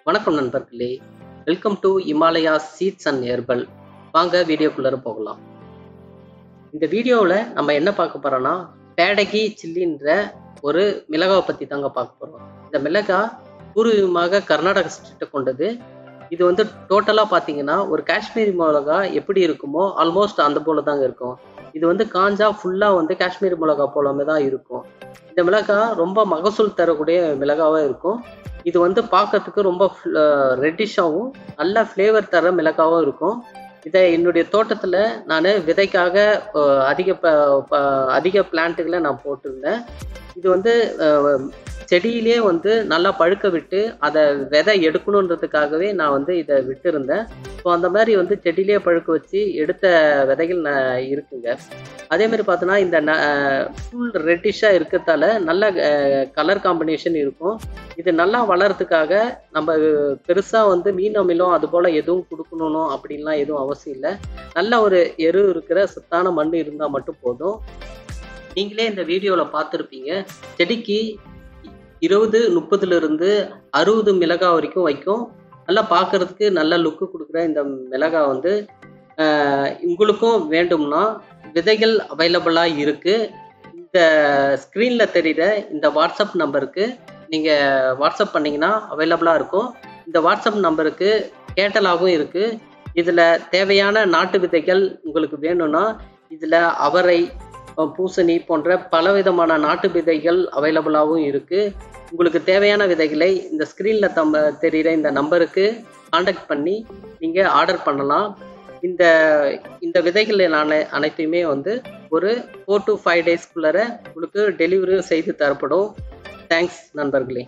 வணக்கம் நண்பர்களே, welcome to Himalaya seeds and herbal. வாங்க வீடியோக்குள்ளே போகலாம். இந்த வீடியோவில் நம்ம என்ன பார்க்க போகிறோன்னா, பேடகி சில்லின்ற ஒரு மிளகாவை பற்றி தாங்க பார்க்க போகிறோம். இந்த மிளகாய் பூர்வீகமாக கர்நாடக ஸ்டேட்டை கொண்டது. இது வந்து டோட்டலாக பார்த்தீங்கன்னா ஒரு காஷ்மீரி மிளகா எப்படி இருக்குமோ ஆல்மோஸ்ட் அந்த போல தாங்க இருக்கும். இது வந்து காஞ்சா ஃபுல்லாக வந்து காஷ்மீரி மிளகா போலமே தான் இருக்கும். இந்த மிளகாய் ரொம்ப மகசூல் தரக்கூடிய மிளகாவாக இருக்கும். இது வந்து பார்க்கறதுக்கு ரொம்ப ரெட்டிஷாகவும் நல்ல ஃப்ளேவர் தர மிளகாவும் இருக்கும். இதை என்னுடைய தோட்டத்தில் நான் விதைக்காக அதிக பிளான்ட்டுகளை நான் போட்டிருந்தேன். இது வந்து செடியிலே வந்து நல்லா பழுக்க விட்டு அதை விதை எடுக்கணுன்றதுக்காகவே நான் வந்து இதை விட்டுருந்தேன். ஸோ அந்த மாதிரி வந்து செடியிலே பழுக்க வச்சு எடுத்த விதைகள் இருக்குங்க. அதேமாதிரி பார்த்தோன்னா இந்த ஃபுல் ரெட்டிஷாக இருக்கிறதால நல்ல கலர் காம்பினேஷன் இருக்கும். இது நல்லா வளர்கிறதுக்காக நம்ம பெருசாக வந்து மீன் அமிலம் அது போல் எதுவும் கொடுக்கணும் அப்படின்லாம் எதுவும் அவசியம் இல்லை. நல்ல ஒரு எரு இருக்கிற சத்தான மண் இருந்தால் மட்டும் போதும். நீங்களே இந்த வீடியோவில் பார்த்துருப்பீங்க, செடிக்கு 20-30 60 மிளகாய் வரைக்கும் வைக்கும். நல்லா பார்க்கறதுக்கு நல்ல லுக்கு கொடுக்குற இந்த மிளகாய் வந்து உங்களுக்கும் வேண்டும்னா விதைகள் அவைலபிளாக இருக்குது. இந்த ஸ்க்ரீனில் தெரிகிற இந்த வாட்ஸ்அப் நம்பருக்கு நீங்கள் வாட்ஸ்அப் பண்ணிங்கன்னா அவைலபிளாக இருக்கும். இந்த வாட்ஸ்அப் நம்பருக்கு கேட்டலாகவும் இருக்குது. இதில் தேவையான நாட்டு விதைகள் உங்களுக்கு வேணும்னா இதில் அவரை, பூசணி போன்ற பலவிதமான நாட்டு விதைகள் அவைலபிளாகவும் இருக்குது. உங்களுக்கு தேவையான விதைகளை இந்த ஸ்க்ரீனில் தெரிகிற இந்த நம்பருக்கு காண்டாக்ட் பண்ணி நீங்கள் ஆர்டர் பண்ணலாம். இந்த விதைகள் அனைத்தையுமே வந்து ஒரு 4 to 5 டேஸ்க்குள்ளே உங்களுக்கு டெலிவரி செய்து தரப்படும். தேங்க்ஸ் நண்பர்களே.